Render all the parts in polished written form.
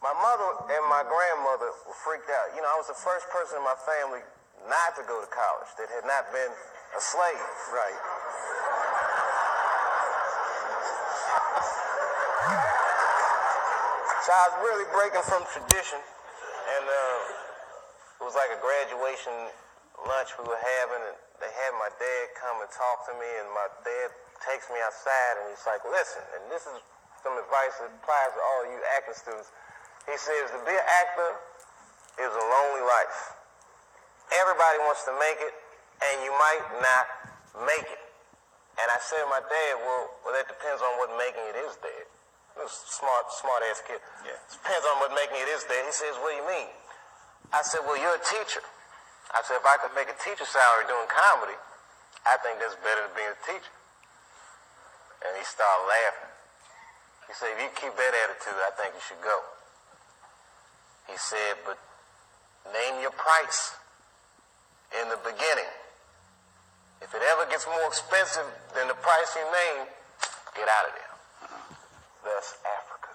My mother and my grandmother were freaked out. You know, I was the first person in my family not to go to college that had not been a slave. Right. So I was really breaking from tradition, and it was like a graduation lunch we were having, and they had my dad come and talk to me, and my dad takes me outside, and he's like, listen, and this is some advice that applies to all you acting students. He says, to be an actor is a lonely life. Everybody wants to make it, and you might not make it. And I said to my dad, well, that depends on what making it is, Dad. He was a smart-ass kid. Yeah. It depends on what making it is, Dad. He says, what do you mean? I said, well, you're a teacher. I said, if I could make a teacher salary doing comedy, I think that's better than being a teacher. And he started laughing. He said, if you keep that attitude, I think you should go. He said, but name your price in the beginning. If it ever gets more expensive than the price you name, get out of there. Thus, Africa.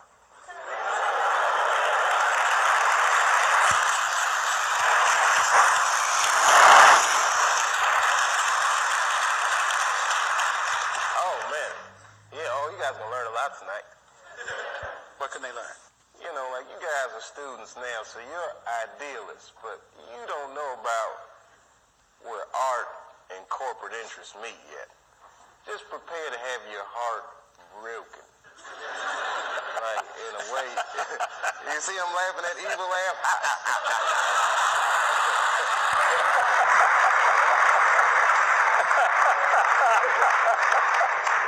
Oh, man. Yeah, you guys are going to learn a lot tonight. What can they learn? You know, like, you guys are students now, so you're idealists, but you don't know about where art and corporate interests meet yet. Just prepare to have your heart broken. Like, in a way, you see I'm laughing, that evil laugh?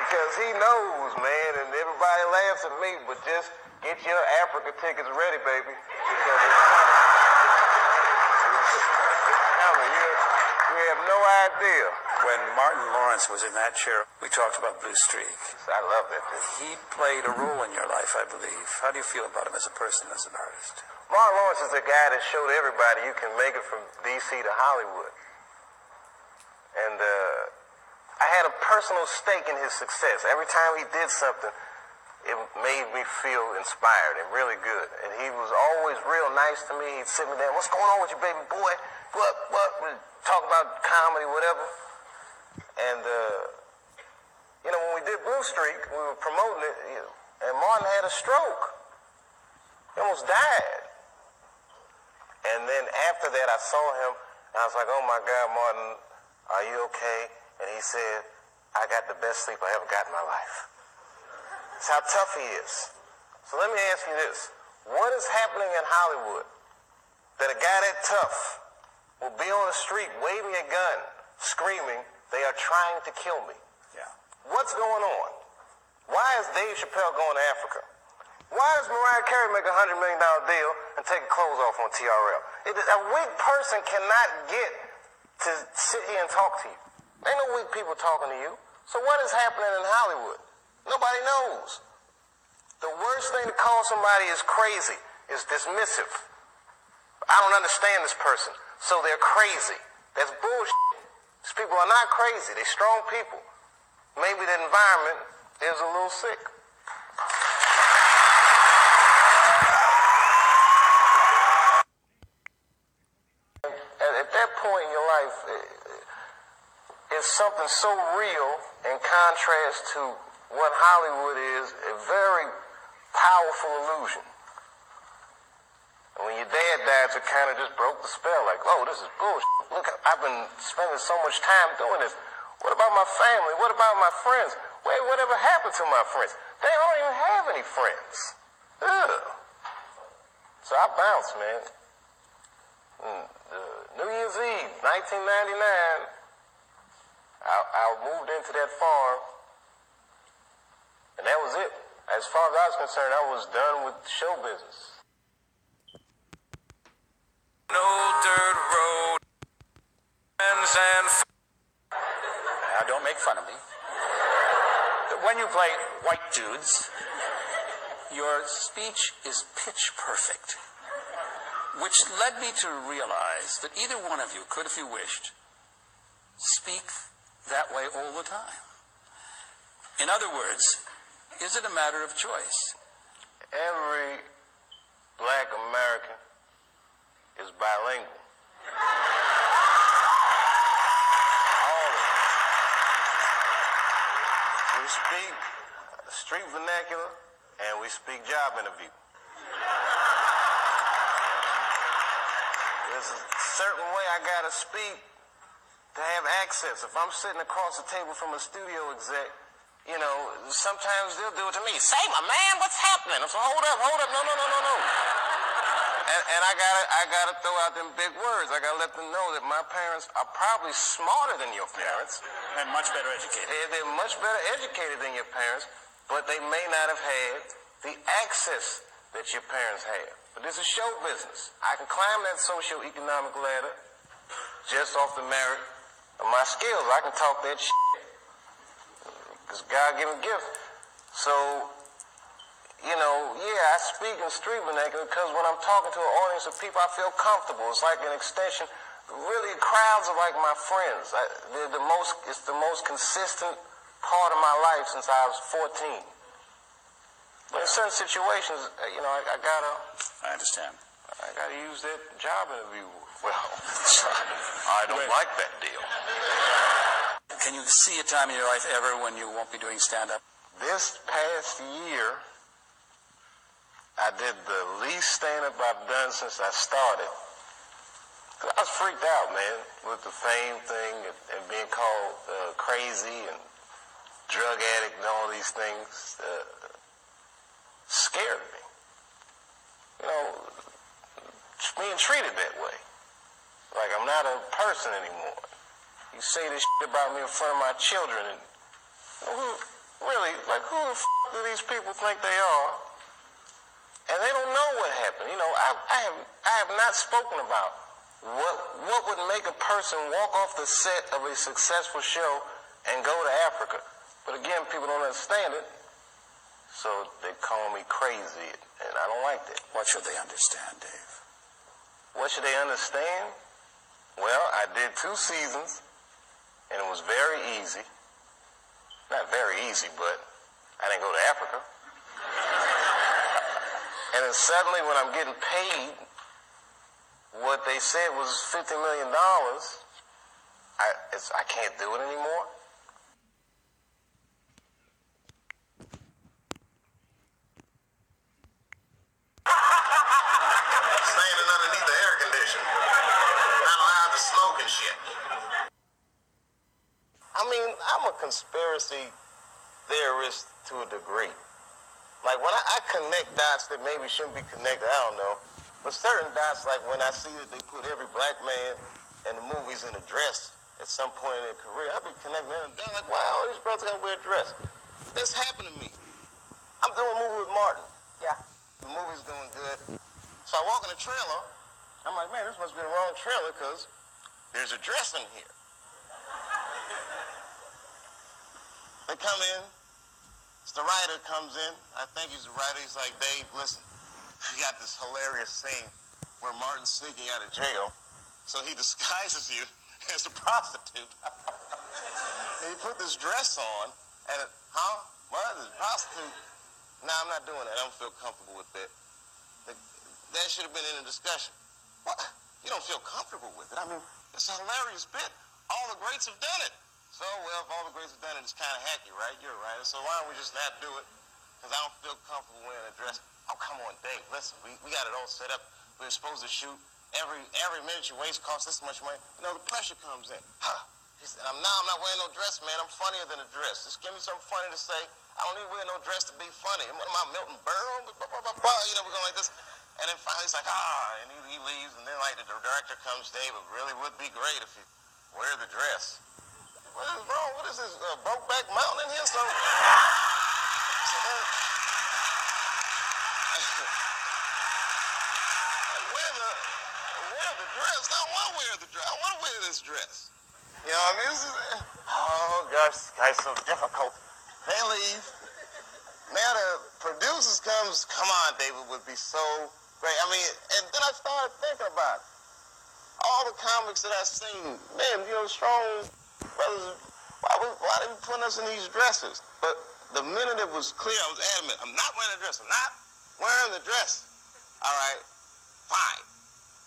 Because he knows, man, and everybody laughs at me, but just get your Africa tickets ready, baby. Because it's coming. You have no idea. When Martin Lawrence was in that chair, we talked about Blue Streak. I love that dude. He played a role in your life, I believe. How do you feel about him as a person, as an artist? Martin Lawrence is the guy that showed everybody you can make it from D.C. to Hollywood. And I had a personal stake in his success. Every time he did something, it made me feel inspired and really good. And he was always real nice to me. He'd sit me down, what's going on with you, baby boy? What? We'd talk about comedy, whatever. And, you know, when we did Blue Streak, we were promoting it, and Martin had a stroke. He almost died. And then after that, I saw him, and I was like, oh, my God, Martin, are you okay? And he said, I got the best sleep I ever got in my life. That's how tough he is. So let me ask you this. What is happening in Hollywood that a guy that tough will be on the street waving a gun, screaming, they are trying to kill me? Yeah. What's going on? Why is Dave Chappelle going to Africa? Why does Mariah Carey make a $100 million deal and take her clothes off on TRL? A weak person cannot get to sit here and talk to you. Ain't no weak people talking to you. So what is happening in Hollywood? Nobody knows. The worst thing to call somebody is crazy, is dismissive. I don't understand this person, so they're crazy. That's bullshit. These people are not crazy. They're strong people. Maybe the environment is a little sick. At that point in your life, it's something so real in contrast to what Hollywood is, a very powerful illusion. And when your dad died, it kind of just broke the spell, like, oh, this is bullshit. Look, I've been spending so much time doing this. What about my family? What about my friends? Wait, whatever happened to my friends? They don't even have any friends. Ugh. So I bounced, man. New Year's Eve, 1999, I moved into that farm, and that was it. As far as I was concerned, I was done with show business. No dirt road and Now, don't make fun of me. When you play white dudes, your speech is pitch perfect, which led me to realize that either one of you could, if you wished, speak that way all the time. In other words, is it a matter of choice? Every black American is bilingual. All of us. We speak street vernacular and we speak job interview. There's a certain way I gotta speak to have access. If I'm sitting across the table from a studio exec, you know, sometimes they'll do it to me. Say, my man, what's happening? I'm saying, hold up, no. And I gotta throw out them big words. I gotta let them know that my parents are probably smarter than your parents. And much better educated. They're much better educated than your parents, but they may not have had the access that your parents had. But this is show business. I can climb that socio-economic ladder just off the merit of my skills. I can talk that shit. It's a God-given gift. So, you know, yeah, I speak in street vernacular because when I'm talking to an audience of people, I feel comfortable. It's like an extension. Really, crowds are like my friends. It's the most consistent part of my life since I was 14. But in certain situations, you know, I understand. I gotta use that job interview. Well, I don't like that deal. Can you see a time in your life ever when you won't be doing stand-up? This past year, I did the least stand-up I've done since I started. I was freaked out, man, with the fame thing and being called crazy and drug addict and all these things. Scared me. You know, being treated that way. Like I'm not a person anymore. You say this shit about me in front of my children and who the f*** do these people think they are? And they don't know what happened. You know, I have not spoken about what would make a person walk off the set of a successful show and go to Africa. But again, people don't understand it. So they call me crazy, and I don't like that. What should they understand, Dave? What should they understand? Well, I did 2 seasons, and it was very easy. Not very easy, but I didn't go to Africa. And then suddenly when I'm getting paid what they said was $50 million, I can't do it anymore. Standing underneath the air conditioner, not allowed to smoke and shit. I mean, I'm a conspiracy theorist to a degree. Like when I connect dots that maybe shouldn't be connected, I don't know. But certain dots, like when I see that they put every black man in the movies in a dress at some point in their career, I be connecting them down like, wow, these brothers gotta wear a dress. This happened to me. I'm doing a movie with Martin. Yeah. The movie's doing good. So I walk in the trailer. I'm like, man, this must be the wrong trailer because there's a dress in here. They come in. The writer comes in. I think he's the writer. He's like, Dave, listen, we got this hilarious scene where Martin's sneaking out of jail. So he disguises you as a prostitute. And he put this dress on. And, what? This prostitute? No, I'm not doing that. I don't feel comfortable with that. That should have been in a discussion. What? You don't feel comfortable with it? I mean, it's a hilarious bit. All the greats have done it. So, well, if all the greats have done it, it's kind of hacky, right? You're right. So why don't we just not do it? Because I don't feel comfortable wearing a dress. Oh, come on, Dave. Listen, we got it all set up. We were supposed to shoot. Every minute you waste costs this much money. You know, the pressure comes in. He said, I'm not wearing no dress, man. I'm funnier than a dress. Just give me something funny to say. I don't need to wear no dress to be funny. What am I, Milton Berle? You know, we're going like this. And then finally he's like, and he leaves. And then like the director comes, Dave, it really would be great if you wear the dress. What is wrong? What is this, Brokeback Mountain in here? So then, wear the dress. I don't want to wear the dress. I want to wear this dress. You know what I mean? Oh, gosh, this guy's so difficult. They leave. Now the producers comes, come on, David, would be so great. I mean, and then I started thinking about it. All the comics that I've seen, man, you know, strong brothers, why they putting us in these dresses? But the minute it was clear, I was adamant, I'm not wearing a dress. I'm not wearing the dress. All right, fine.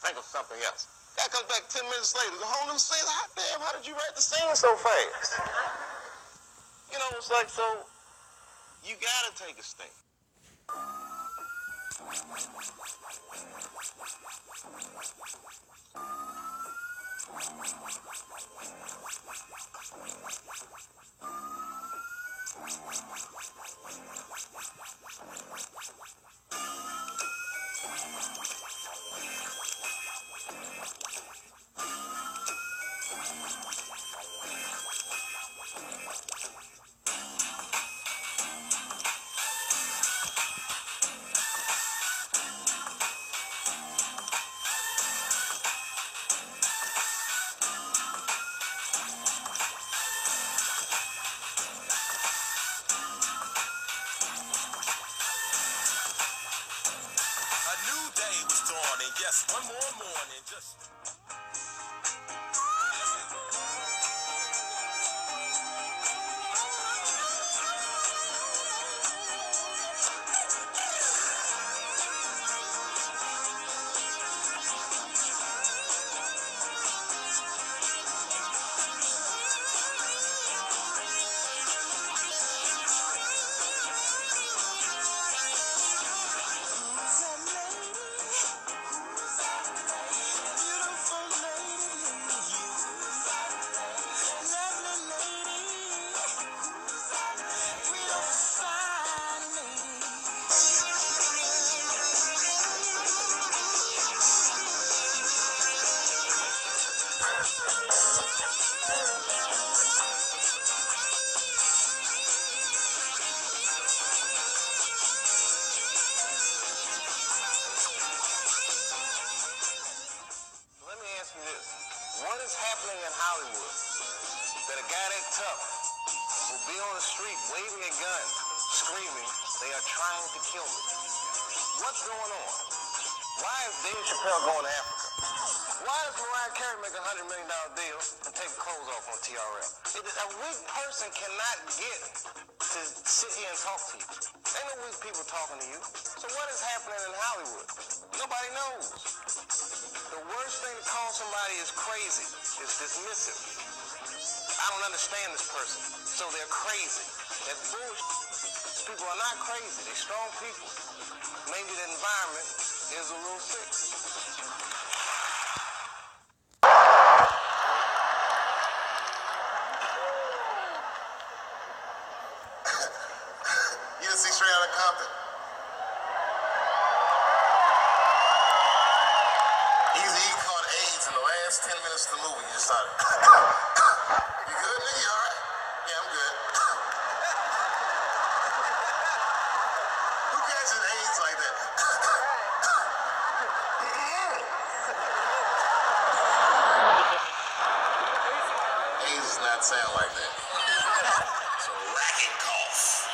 Think of something else. Guy comes back 10 minutes later, the whole new scene. Hot damn, how did you write the scene so fast? You know, it's like, so you gotta take a stand. Yes, one more morning, just... What is happening in Hollywood that a guy that tough will be on the street waving a gun, screaming, they are trying to kill me? What's going on? Why is Dave Chappelle going to Africa? Why does Mariah Carey make a $100 million deal and take clothes off on TRL? A weak person cannot get to sit here and talk to you. Ain't no weak people talking to you. So what is happening in Hollywood? Nobody knows. The worst thing to call somebody is crazy, is dismissive. I don't understand this person, so they're crazy. That's bullshit. These people are not crazy. They're strong people. Maybe the environment is a little sick. You didn't see Straight Outta Compton? Easy caught AIDS in the last 10 minutes of the movie. You just started. You good, nigga? You all right? Yeah, I'm good. Who catches AIDS like that? AIDS does not sound like that. It's a racking cough.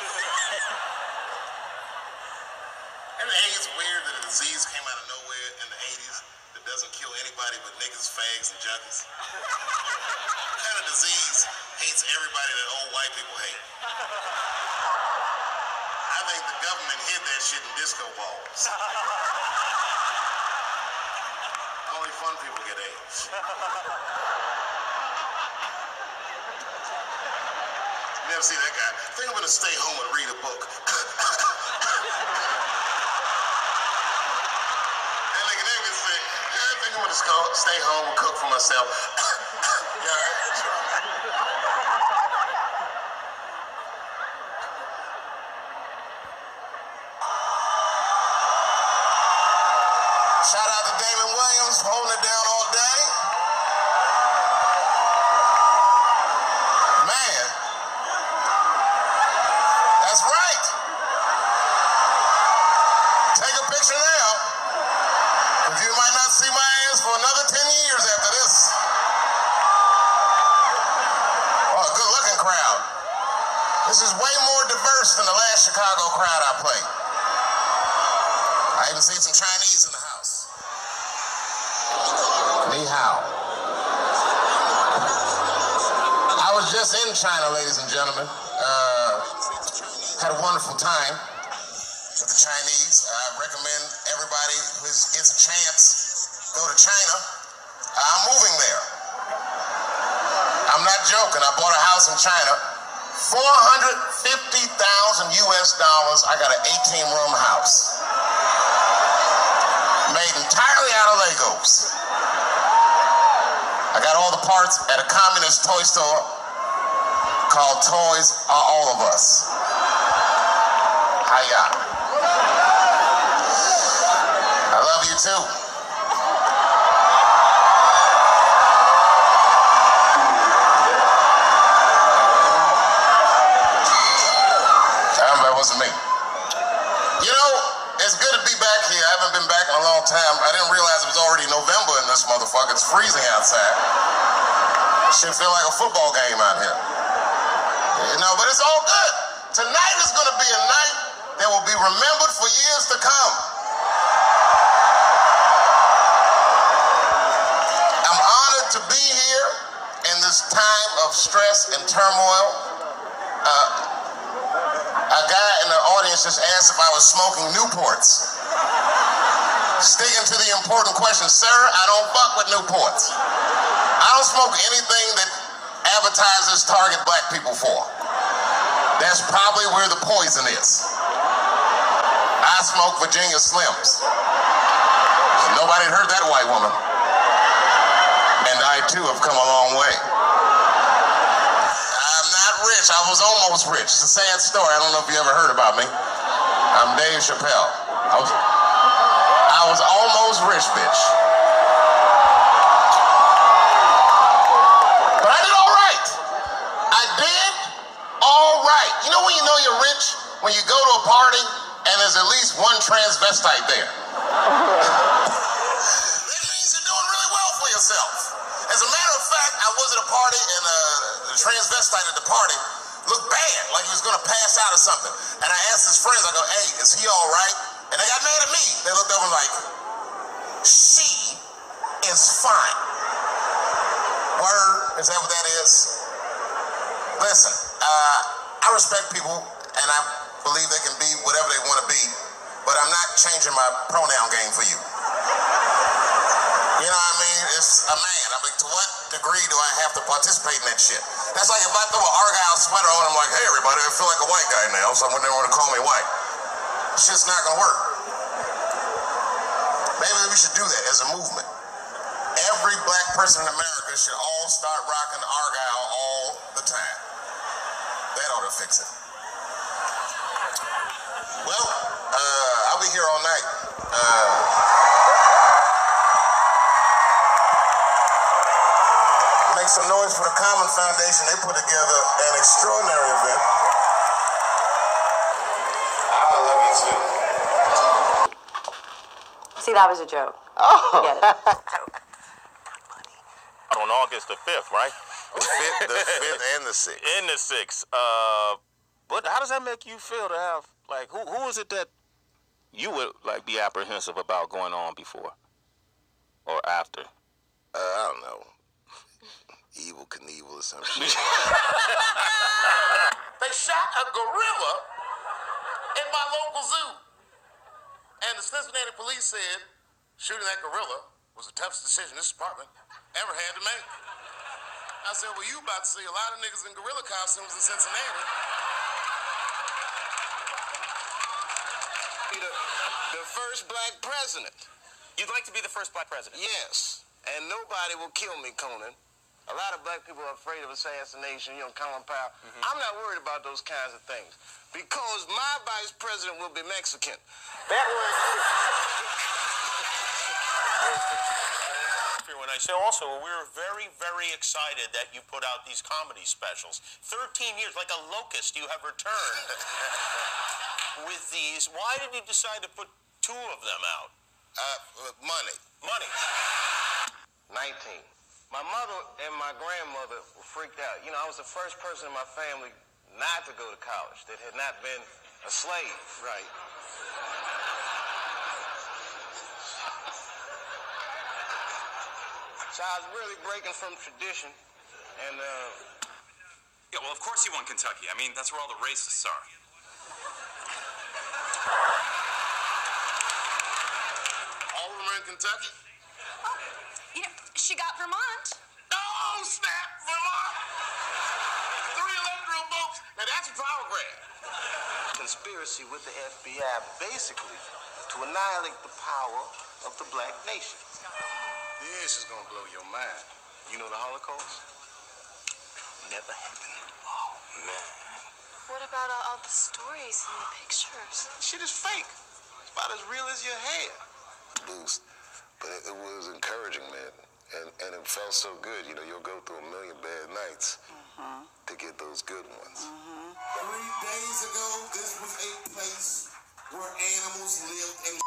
And AIDS weird that a disease came out of nowhere in the 80s that doesn't kill anybody but niggas, fags, and junkies. What kind of disease hates everybody that old white people hate? I think the government hid that shit in disco balls. Only fun people get AIDS. You never see that guy. I think I'm gonna stay home and read a book. And like an nigga say, yeah, I think I'm gonna stay home and cook for myself. Yeah, all right, that's right. Shout out to Damon Williams, holding it down all day. Man, that's right. Take a picture now, because you might not see my ass for another 10 years after this. Oh, a good-looking crowd. This is way more diverse than the last Chicago crowd I played. I even seen some Chinese in the house. Ni hao. I was just in China, ladies and gentlemen. Had a wonderful time with the Chinese. I recommend everybody who gets a chance, go to China. I'm moving there. I'm not joking. I bought a house in China. $450,000 US. I got an 18-room house. Made entirely out of Legos. I got all the parts at a communist toy store called Toys Are All of Us. Hiya. I love you too. That wasn't me. You know, it's good to be back here. I haven't been back in a long time. I didn't realize it was already November in this motherfucker. It's freezing outside. Should feel like a football game out here. You know, but it's all good. Tonight is going to be a night that will be remembered for years to come. I'm honored to be here in this time of stress and turmoil. A guy in the audience just asked if I was smoking Newports. Sticking to the important question, sir, I don't fuck with Newports. I don't smoke anything that advertises target black people for. That's probably where the poison is. I smoke Virginia Slims. Nobody heard that white woman. And I too have come a long way. Rich. I was almost rich. It's a sad story. I don't know if you ever heard about me. I'm Dave Chappelle. I was almost rich, bitch. But I did all right. I did all right. You know when you know you're rich? When you go to a party and there's at least one transvestite there. That means you're doing really well for yourself. As a matter of fact, I was at a party and the transvestite at the party looked bad, like he was going to pass out or something. And I asked his friends, I go, hey, is he all right? And they got mad at me. They looked over like, she is fine. Word, is that what that is? Listen, I respect people and I believe they can be whatever they want to be, but I'm not changing my pronoun game for you. You know what I mean? It's a man. I mean, to what degree do I have to participate in that shit? That's like if I throw an Argyle sweater on, I'm like, hey, everybody, I feel like a white guy now, so they want to call me white. Shit's not going to work. Maybe we should do that as a movement. Every black person in America should all start rocking Argyle all the time. That ought to fix it. Well, I'll be here all night. Make some noise for the Common Foundation. They put together an extraordinary event. I love you too. See, that was a joke. Oh. Get it? On August the 5th, right? The 5th and the 6th. In the 6th. But how does that make you feel to have, like, who is it that you would, like, be apprehensive about going on before or after? I don't know. Evil Knievel or some shit. They shot a gorilla in my local zoo. And the Cincinnati police said shooting that gorilla was the toughest decision this department ever had to make. I said, well, you about to see a lot of niggas in gorilla costumes in Cincinnati. The first black president. You'd like to be the first black president? Yes. And nobody will kill me, Conan. A lot of black people are afraid of assassination, Colin Powell. Mm-hmm. I'm not worried about those kinds of things because my vice president will be Mexican. That was... When I say also, we're very, very excited that you put out these comedy specials. 13 years, like a locust, you have returned with these. Why did you decide to put 2 of them out? Money. Money. 19. My mother and my grandmother were freaked out. You know, I was the first person in my family not to go to college that had not been a slave. Right. So I was really breaking from tradition, and Yeah, well, of course you won Kentucky. I mean, that's where all the racists are. in Kentucky. Oh, you know, she got Vermont. Oh, snap, Vermont. 3 electoral votes. Now, that's a power grab. Conspiracy with the FBI, basically, to annihilate the power of the black nation. This is gonna blow your mind. You know the Holocaust? Never happened. Oh, man. What about all the stories and the pictures? Shit is fake. It's about as real as your hair. Boost. But it was encouraging, man. And it felt so good. You know, you'll go through a million bad nights to get those good ones. 3 days ago, this was a place where animals lived and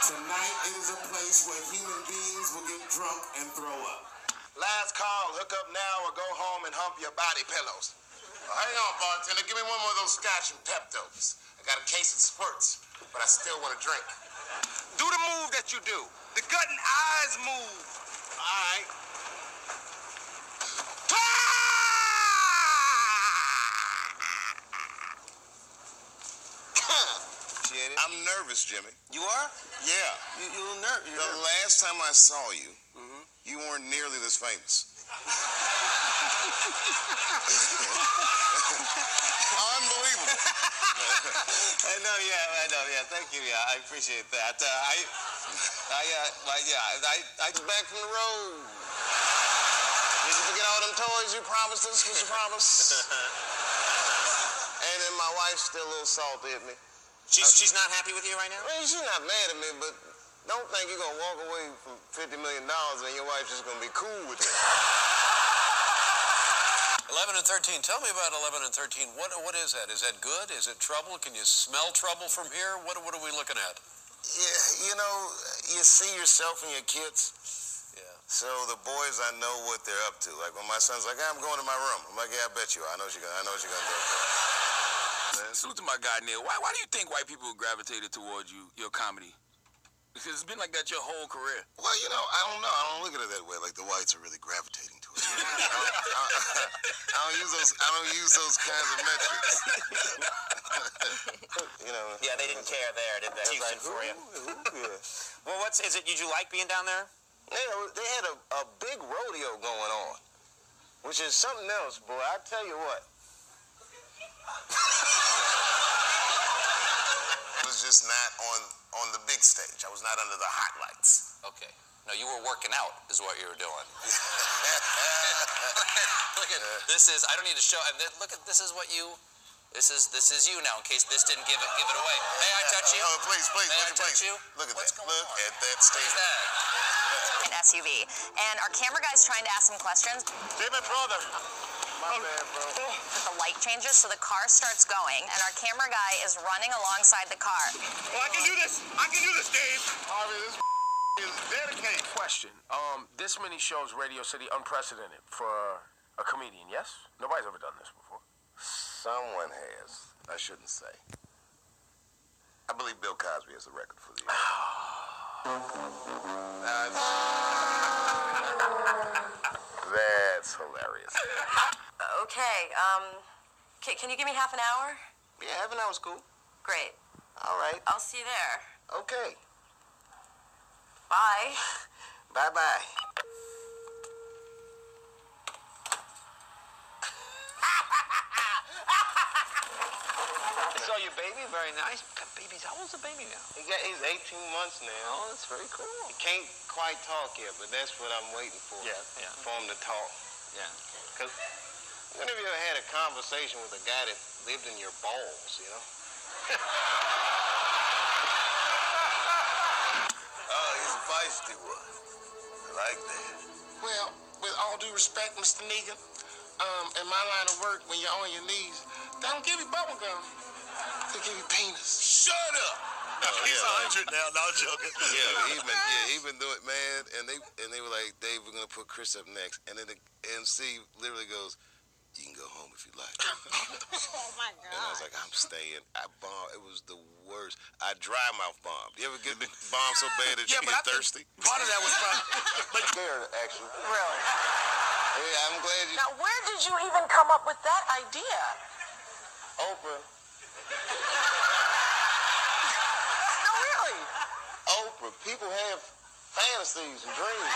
Tonight, it is a place where human beings will get drunk and throw up. Last call, hook up now or go home and hump your body pillows. Hang on, bartender. Give me one more of those scotch and Peptos. I got a case of squirts, but I still want to drink. Do the move that you do. The gut and eyes move. All right. I'm nervous, Jimmy. You are? Yeah. You're nervous. The last time I saw you, you weren't nearly this famous. Unbelievable. I know. Thank you. Yeah, I appreciate that. I just back from the road. Did you forget all them toys you promised us, Mr. Promise? And then my wife's still a little salty at me. She's not happy with you right now? Well, she's not mad at me, but don't think you're gonna walk away from $50 million and your wife's just gonna be cool with it. 11 and 13. Tell me about 11 and 13. What is that? Is that good? Is it trouble? Can you smell trouble from here? What are we looking at? Yeah, you know, you see yourself and your kids. Yeah. So the boys, I know what they're up to. Like when my son's like, I'm going to my room. I'm like, yeah, I bet you. I know what you're gonna do. Salute to my guy Neil. Why do you think white people gravitated towards your comedy? Because it's been like that your whole career. Well, you know, I don't know. I don't look at it that way. Like the whites are really gravitating to it. I don't use those kinds of metrics. You know. Yeah, they didn't care there, did they? Houston for you. Yeah. Well, is it? Did you like being down there? Yeah, they had a big rodeo going on, which is something else, boy. I tell you what. I was just not on the big stage. I was not under the hot lights. Okay. No, you were working out, is what you were doing. Look at this is. I don't need to show. And look at this is what you. This is you now. In case this didn't give it away. May I touch you? Oh, please. May I touch you? Look at What's that. going Look on? at that stage. What's that? An SUV. And our camera guy's trying to ask some questions. Jimmy, brother. My bad, bro. The light changes, so the car starts going, and our camera guy is running alongside the car. Oh, I can do this, Dave. Harvey, this is dedicated. Question. This many shows, Radio City, unprecedented for a comedian, yes? Nobody's ever done this before. Someone has. I shouldn't say. I believe Bill Cosby has the record for the year. That's hilarious. Okay, can you give me half an hour? Yeah, half an hour's cool. Great. All right. I'll see you there. Okay. Bye. Bye-bye. I saw your baby, very nice. How old's the baby now? He's 18 months now. Oh, that's very cool. He can't quite talk yet, but that's what I'm waiting for. Yeah. For him to talk. Yeah. Because when have you ever had a conversation with a guy that lived in your balls, you know? Oh, he's a feisty one. I like that. Well, with all due respect, Mr. Negan, in my line of work, when you're on your knees, they don't give you bubble gum. They give you penis. Shut up! He's 100 now, not joking. He been doing it, man. And they were like, Dave, we're gonna put Chris up next. And then the MC literally goes, you can go home if you like. Oh, my God. And I was like, I'm staying. I bombed. It was the worst. I dry mouth bombed. You ever get bombed so bad that you get thirsty? Part of that was But scared, actually. Really? Yeah, I'm glad you. Now, where did you even come up with that idea? Oprah. No, really? Oprah. but people have fantasies and dreams.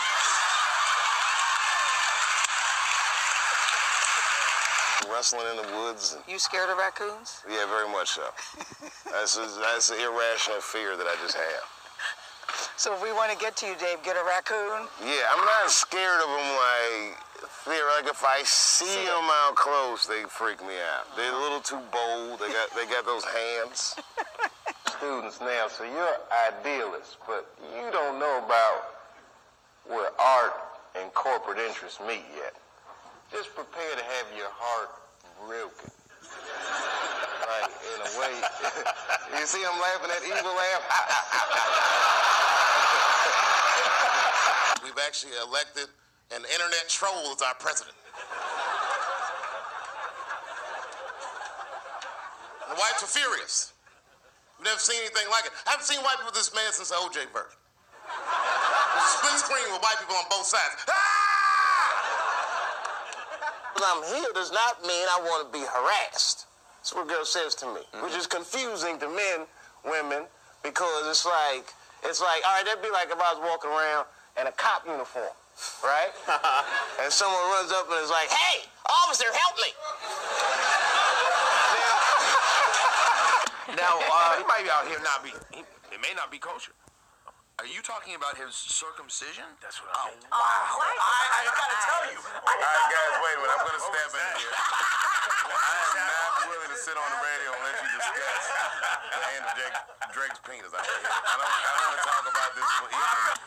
Wrestling in the woods. You scared of raccoons? Yeah, very much so. That's an irrational fear that I just have. So if we want to get to you, Dave, get a raccoon? Yeah, I'm not scared of them like if I see them out close, they freak me out. They're a little too bold. They got those hands. Students now, so you're idealists, but you don't know about where art and corporate interests meet yet. Just prepare to have your heart broken. Like, in a way, you see I'm laughing that evil laugh? We've actually elected an internet troll as our president. The whites are furious. We've never seen anything like it. I haven't seen white people this mad since the OJ version. There's a split screen with white people on both sides. I'm here does not mean I want to be harassed. That's what a girl says to me, which is confusing to men, women, because it's like, all right, that'd be like if I was walking around in a cop uniform, right? And someone runs up and is like, hey, officer, help me. Now, he might be out here it may not be kosher. Are you talking about his circumcision? That's what I'm saying. Wow. I gotta tell you. All right, guys, wait a minute. I'm going to step in here. I am not willing to sit on the radio and let you discuss the end of Drake's penis. I don't want to talk about this for even.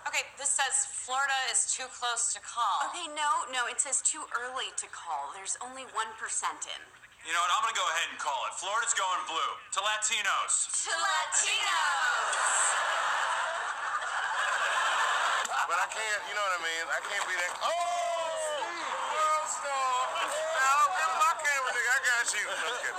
Okay, this says Florida is too close to call. Okay, no, it says too early to call. There's only 1% in. You know what? I'm going to go ahead and call it. Florida's going blue. To Latinos. To Latinos. But I can't, you know what I mean? I can't be that. Oh! World star! Now, give my camera, nigga. I got you. Okay.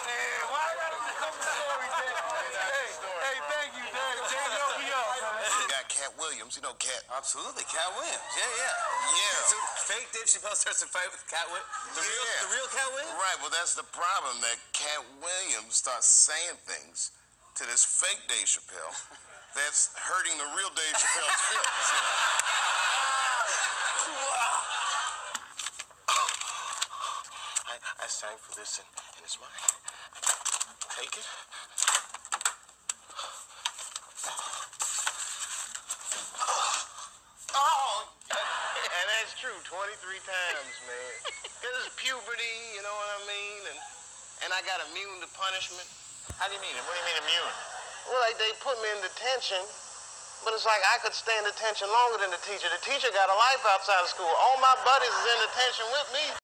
Hey, why I gotta come to story, Dave? Hey, thank you, Dave. Dave, help me out. You got Cat Williams. You know Cat. Absolutely, Cat Williams. Yeah. So fake Dave Chappelle starts to fight with Cat Williams. The real Cat Williams? Right, well, that's the problem, that Cat Williams starts saying things to this fake Dave Chappelle that's hurting the real Dave Chappelle's feelings. I sang for this, and it's mine. Take it. And that's true, 23 times, man. Because it's puberty, you know what I mean? And I got immune to punishment. How do you mean? What do you mean immune? Well, they put me in detention, but it's like I could stay in detention longer than the teacher. The teacher got a life outside of school. All my buddies is in detention with me.